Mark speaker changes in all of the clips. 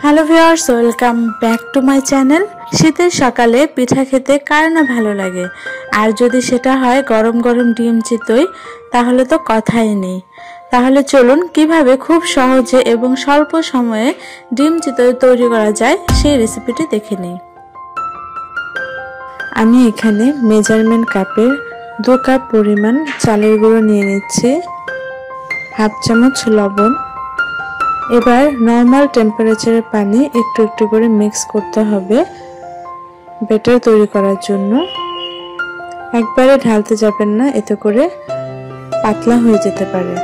Speaker 1: Hello viewers, welcome back to my channel. শীতের সকালে পিঠা খেতে কার না ভালো লাগে, আর যদি সেটা হয় গরম গরম ডিম চিতই, তাহলে তো কথাই নেই। তাহলে চলুন কিভাবে খুব সহজে এবং স্বল্প সময়ে ডিম চিতই তৈরি করা যায় সেই রেসিপিটি দেখে নিই। আমি এখানে মেজারমেন্ট কাপের 2 কাপ পরিমাণ চালের গুঁড়ো নিয়ে নিচ্ছি, হাফ চামচ লবণ। এবার নর্মাল টেম্পারেচারে পানি একটু একটু করে মিক্স করতে হবে ব্যাটার তৈরি করার জন্য। একবারে ঢালতে যাবেন না, এতে করে পাতলা হয়ে যেতে পারে।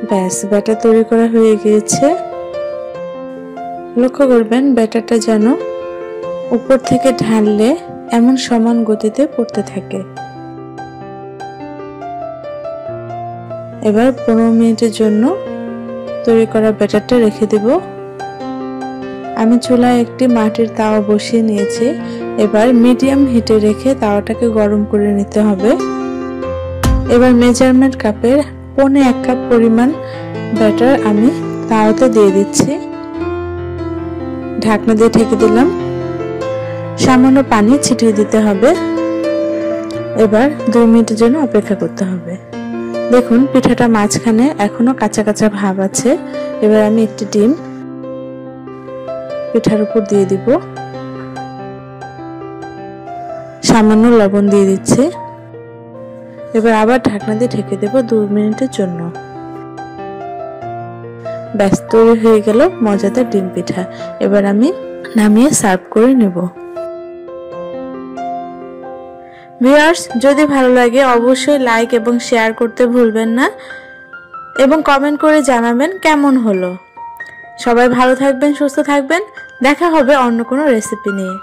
Speaker 1: ব্যাস, ব্যাটার তৈরি করা হয়ে গিয়েছে। লক্ষ্য করবেন ব্যাটারটা যেন উপর থেকে ঢাললে এমন সমান গতিতে পড়তে থাকে। এবার 15 মিনিটের জন্য তৈরি করা ব্যাটারটা রেখে দেব। আমি চুলায় একটি মাটির তাওয়া বসিয়ে নিয়েছি। এবার মিডিয়াম হিটে রেখে তাওয়াটাকে গরম করে নিতে হবে। এবার মেজারমেন্ট কাপের 1.25 কাপ পরিমাণ ব্যাটার আমি তাওয়াতে দিয়ে দিচ্ছি। ঢাকনা দিয়ে ঢেকে দিলাম। সামান্য পানি ছিটিয়ে দিতে হবে। এবার 2 মিনিটের জন্য অপেক্ষা করতে হবে। দেখুন পিঠাটা মাঝখানে এখনো কাঁচা কাঁচা ভাব আছে। এবার আমি একটি ডিম পিঠার উপর দিয়ে দিব। সামান্য লবণ দিয়ে দিচ্ছি। এবার আবার ঢাকনা দিয়ে ঢেকে দেব 2 মিনিটের জন্য। ব্যাস, তৈরি হয়ে গেল মজাদার ডিম পিঠা। এবার আমি নামিয়ে সার্ভ করে নেব। ভিউয়ার্স, যদি ভালো লাগে অবশ্যই লাইক এবং শেয়ার করতে ভুলবেন না, এবং কমেন্ট করে জানাবেন কেমন হলো। সবাই ভালো থাকবেন, সুস্থ থাকবেন। দেখা হবে অন্য কোনো রেসিপি নিয়ে।